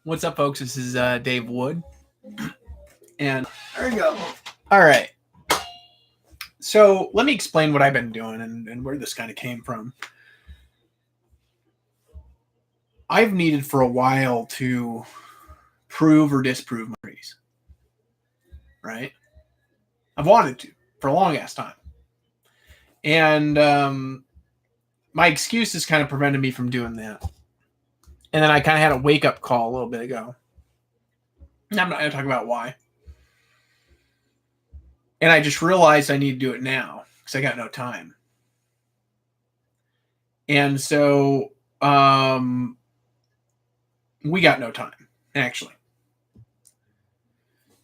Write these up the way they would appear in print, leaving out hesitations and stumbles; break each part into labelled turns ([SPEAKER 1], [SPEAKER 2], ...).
[SPEAKER 1] What's up, folks? This is Dave Wood. And there we go. All right. So let me explain what I've been doing and where this kind of came from. I've needed for a while to prove or disprove my theories. Right? I've wanted to for a long ass time. And my excuses kind of prevented me from doing that. And then I kind of had a wake-up call a little bit ago. And I'm not going to talk about why. And I just realized I need to do it now because I got no time. And so we got no time, actually.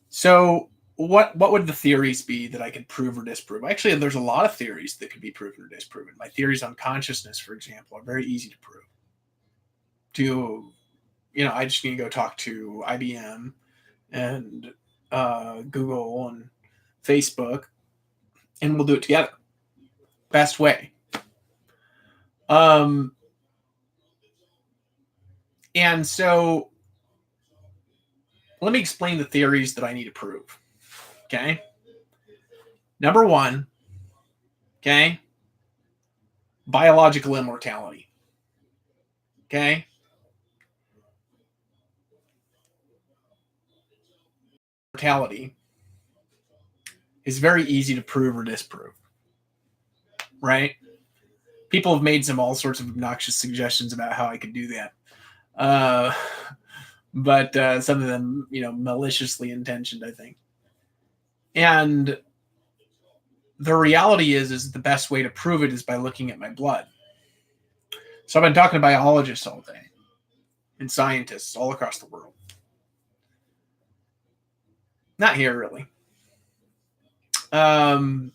[SPEAKER 1] So what would the theories be that I could prove or disprove? Actually, there's a lot of theories that could be proven or disproven. My theories on consciousness, for example, are very easy to prove. I just need to go talk to IBM and Google and Facebook, and we'll do it together. Best way. And so let me explain the theories that I need to prove. Okay. Number one, okay, biological immortality. Okay. Immortality is very easy to prove or disprove. Right? People have made all sorts of obnoxious suggestions about how I could do that. But some of them, maliciously intentioned, I think. And the reality is the best way to prove it is by looking at my blood. So I've been talking to biologists all day and scientists all across the world. Not here, really. And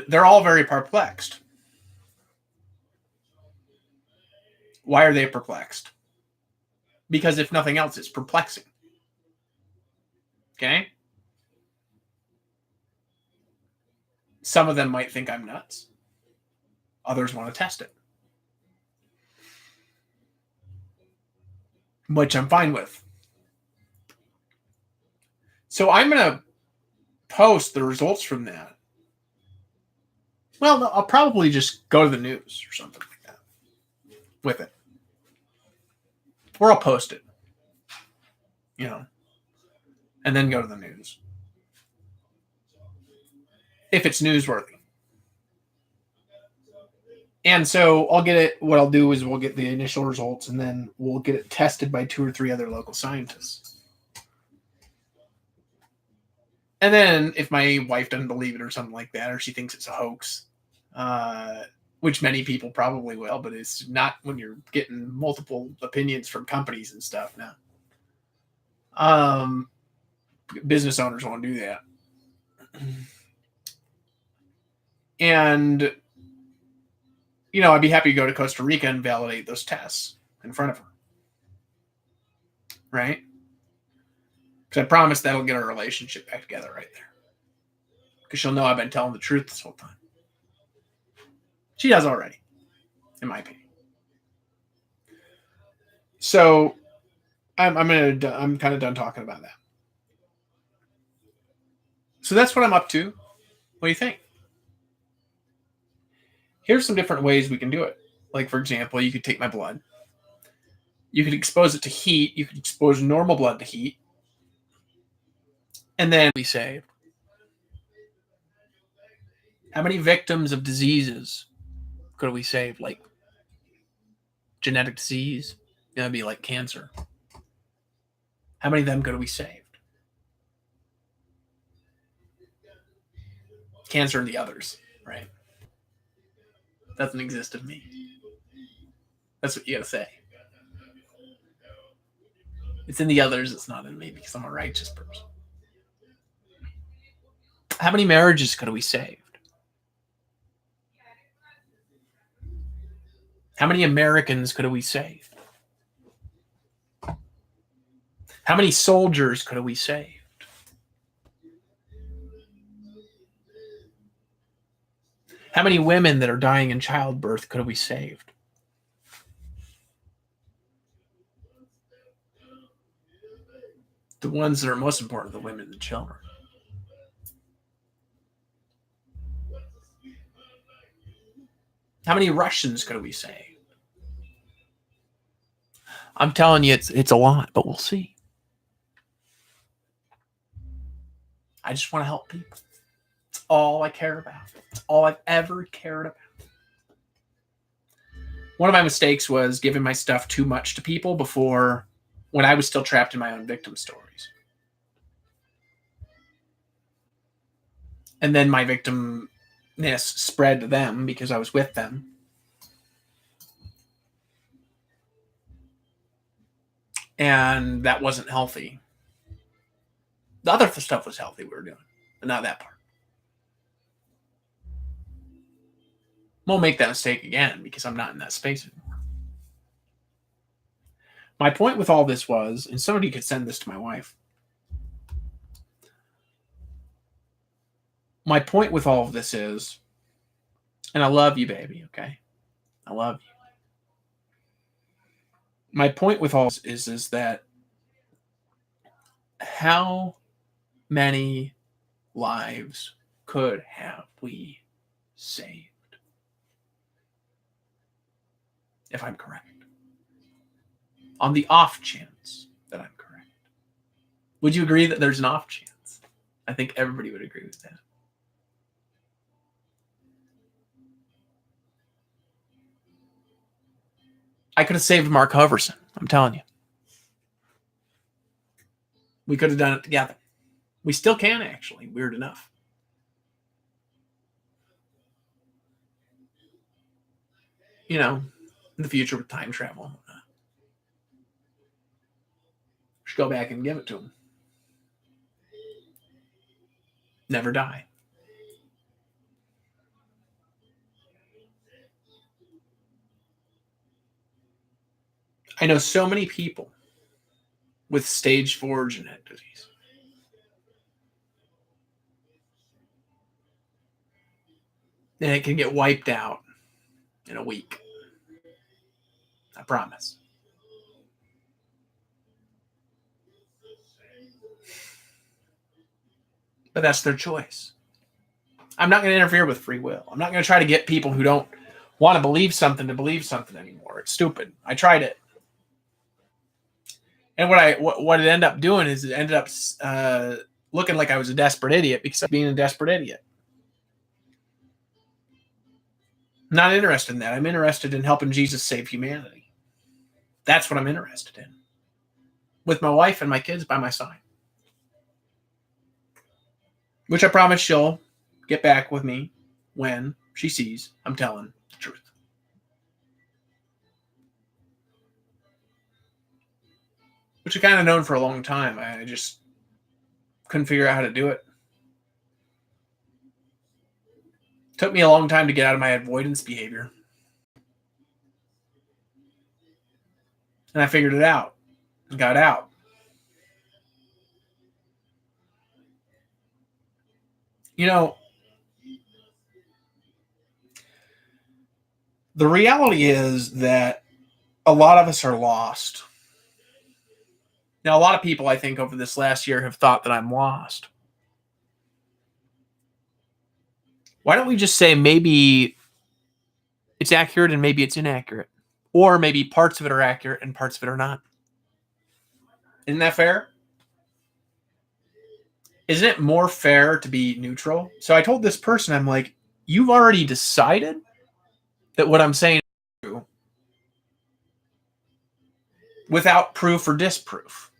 [SPEAKER 1] they're all very perplexed. Why are they perplexed? Because if nothing else, it's perplexing. Okay? Some of them might think I'm nuts. Others want to test it. Which I'm fine with. So I'm going to post the results from that. Well, I'll probably just go to the news or something like that with it. Or I'll post it. And then go to the news. If it's newsworthy. And so I'll get it. What I'll do is we'll get the initial results and then we'll get it tested by 2 or 3 other local scientists. And then if my wife doesn't believe it or something like that, or she thinks it's a hoax, which many people probably will, but it's not when you're getting multiple opinions from companies and stuff now. Business owners won't do that. And I'd be happy to go to Costa Rica and validate those tests in front of her. Right? Because I promise that'll get our relationship back together right there. Because she'll know I've been telling the truth this whole time. She does already, in my opinion. So I'm kind of done talking about that. So that's what I'm up to. What do you think? Here's some different ways we can do it. Like, for example, you could take my blood. You could expose it to heat. You could expose normal blood to heat. And then we saved. How many victims of diseases could we save? Like genetic disease? That'd be like cancer. How many of them could we saved? Cancer and the others, right? Doesn't exist in me. That's what you gotta say. It's in the others, it's not in me because I'm a righteous person. How many marriages could we saved? How many Americans could we saved? How many soldiers could we saved? How many women that are dying in childbirth could we saved? The ones that are most important are the women and the children. How many Russians could we say? I'm telling you, it's a lot, but we'll see. I just want to help people. It's all I care about. It's all I've ever cared about. One of my mistakes was giving my stuff too much to people before, when I was still trapped in my own victim stories. And then my victimness spread to them because I was with them. And that wasn't healthy. The other stuff was healthy we were doing, but not that part. Won't make that mistake again because I'm not in that space anymore. My point with all this was, and somebody could send this to my wife. My point with all of this is, and I love you, baby, okay? I love you. My point with all this is that how many lives could have we saved? If I'm correct. On the off chance that I'm correct. Would you agree that there's an off chance? I think everybody would agree with that. I could have saved Mark Hoverson. I'm telling you. We could have done it together. We still can, actually. Weird enough. You know, in the future with time travel. Should go back and give it to him. Never die. I know so many people with stage 4 genetic disease. And it can get wiped out in a week. I promise. But that's their choice. I'm not going to interfere with free will. I'm not going to try to get people who don't want to believe something anymore. It's stupid. I tried it. And what it ended up doing is it ended up looking like I was a desperate idiot because I'm being a desperate idiot. I'm not interested in that. I'm interested in helping Jesus save humanity. That's what I'm interested in. With my wife and my kids by my side. Which I promise she'll get back with me when she sees I'm telling the truth. Which I kind of known for a long time. I just couldn't figure out how to do it. Took me a long time to get out of my avoidance behavior. And I figured it out. And got out. You know, the reality is that a lot of us are lost. Now, a lot of people, I think, over this last year have thought that I'm lost. Why don't we just say maybe it's accurate and maybe it's inaccurate? Or maybe parts of it are accurate and parts of it are not. Isn't that fair? Isn't it more fair to be neutral? So I told this person, I'm like, you've already decided that what I'm saying is true without proof or disproof.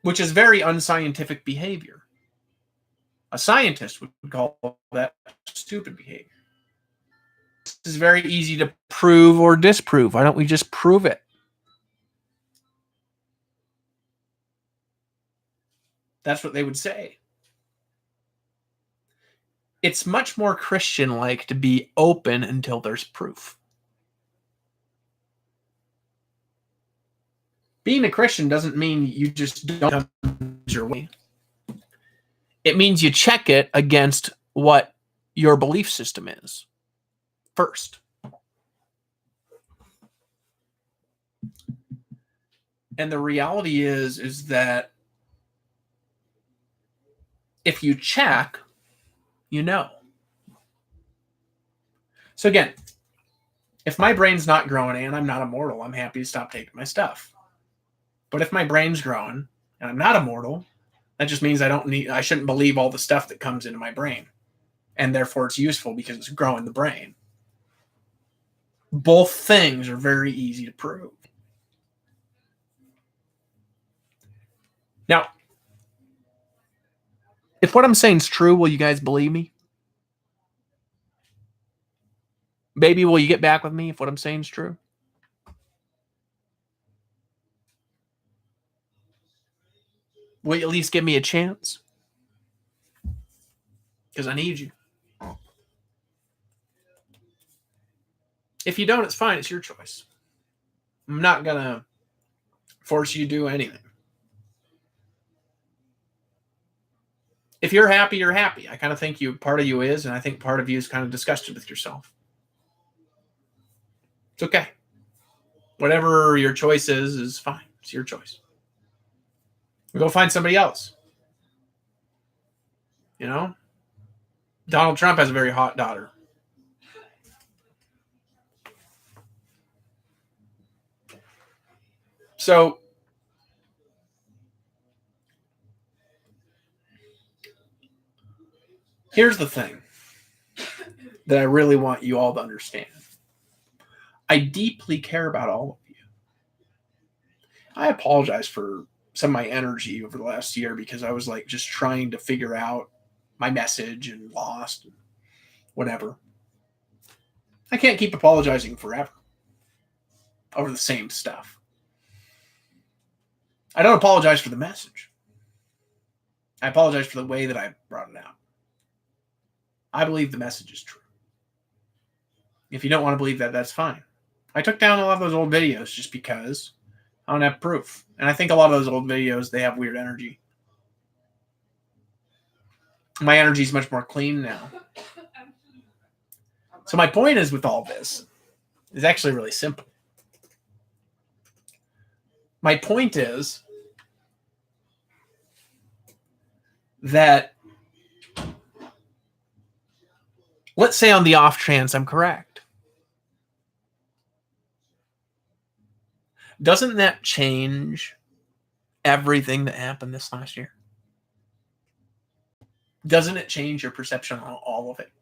[SPEAKER 1] Which is very unscientific behavior. A scientist would call that stupid behavior. This is very easy to prove or disprove. Why don't we just prove it? That's what they would say. It's much more Christian-like to be open until there's proof. Being a Christian doesn't mean you just don't your way. It means you check it against what your belief system is first. And the reality is that if you check, you know. So again, if my brain's not growing and I'm not immortal, I'm happy to stop taking my stuff. But if my brain's growing and I'm not immortal, that just means I shouldn't believe all the stuff that comes into my brain. And therefore it's useful because it's growing the brain. Both things are very easy to prove. Now, if what I'm saying is true, will you guys believe me? Baby, will you get back with me if what I'm saying is true? Will you at least give me a chance? Because I need you. If you don't, it's fine. It's your choice. I'm not going to force you to do anything. If you're happy, you're happy. I kind of think part of you is, and I think part of you is kind of disgusted with yourself. It's okay. Whatever your choice is fine. It's your choice. Go find somebody else. You know? Donald Trump has a very hot daughter. So, here's the thing that I really want you all to understand. I deeply care about all of you. I apologize for some of my energy over the last year because I was like just trying to figure out my message and lost and whatever. I can't keep apologizing forever over the same stuff. I don't apologize for the message. I apologize for the way that I brought it out. I believe the message is true. If you don't want to believe that, that's fine. I took down a lot of those old videos just because I don't have proof. And I think a lot of those old videos, they have weird energy. My energy is much more clean now. So my point is with all this is actually really simple. My point is that let's say on the off chance I'm correct. Doesn't that change everything that happened this last year? Doesn't it change your perception on all of it?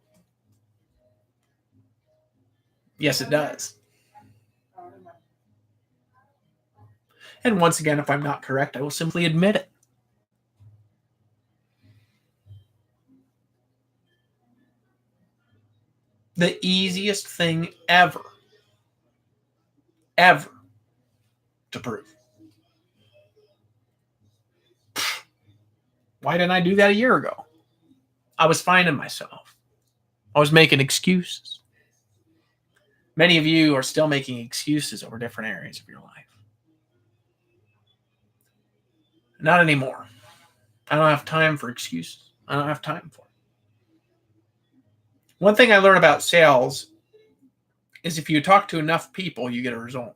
[SPEAKER 1] Yes, it does. And once again, if I'm not correct, I will simply admit it. The easiest thing ever to prove. Why didn't I do that a year ago? I was finding myself. I was making excuses. Many of you are still making excuses over different areas of your life. Not anymore. I don't have time for excuses. I don't have time for it. One thing I learned about sales is if you talk to enough people, you get a result.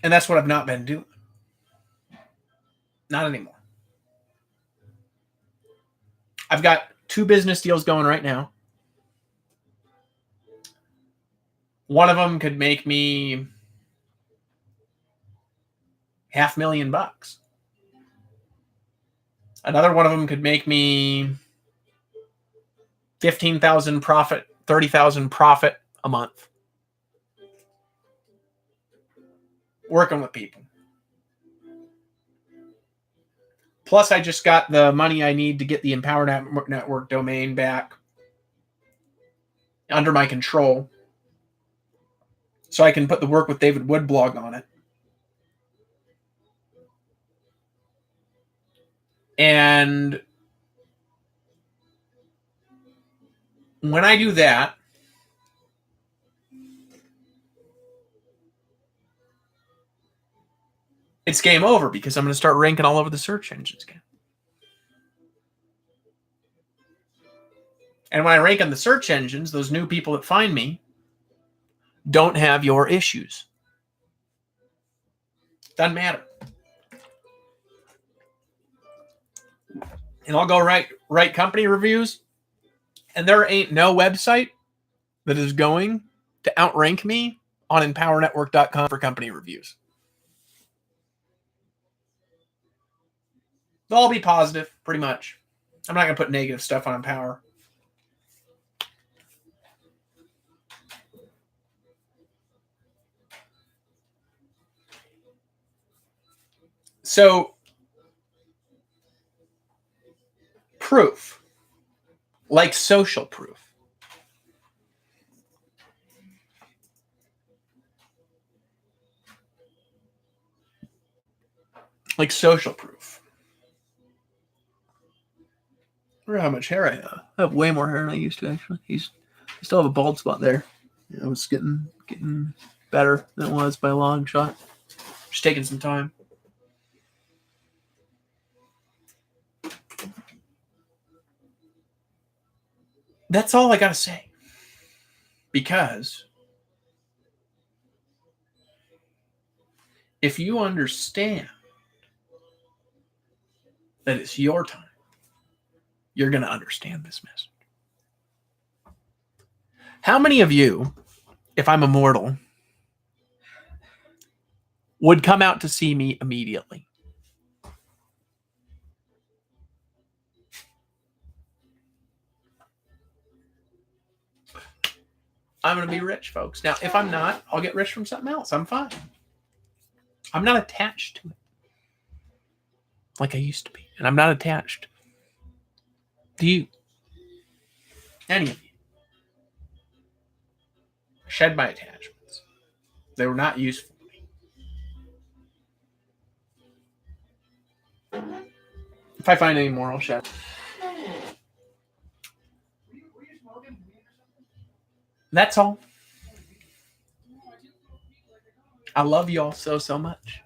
[SPEAKER 1] And that's what I've not been doing. Not anymore. I've got 2 business deals going right now. One of them could make me $500,000. Another one of them could make me 15,000 profit, 30,000 profit a month. Working with people. Plus, I just got the money I need to get the Empower Network domain back under my control so I can put the Work with David Wood blog on it. And when I do that, it's game over because I'm going to start ranking all over the search engines again. And when I rank on the search engines, those new people that find me, don't have your issues. Doesn't matter. And I'll go write company reviews, and there ain't no website that is going to outrank me on empowernetwork.com for company reviews. They'll all be positive, pretty much. I'm not going to put negative stuff on Empower. So, proof, like social proof. Like social proof. I wonder how much hair I have. I have way more hair than I used to, actually. I still have a bald spot there. It was getting better than it was by a long shot. Just taking some time. That's all I got to say. Because if you understand that it's your time, you're going to understand this message. How many of you, if I'm immortal, would come out to see me immediately? I'm going to be rich, folks. Now, if I'm not, I'll get rich from something else. I'm fine. I'm not attached to it like I used to be. And I'm not attached to you. Any of you. I shed my attachments. They were not useful to me. If I find any more, I'll shed. That's all. I love you all so much.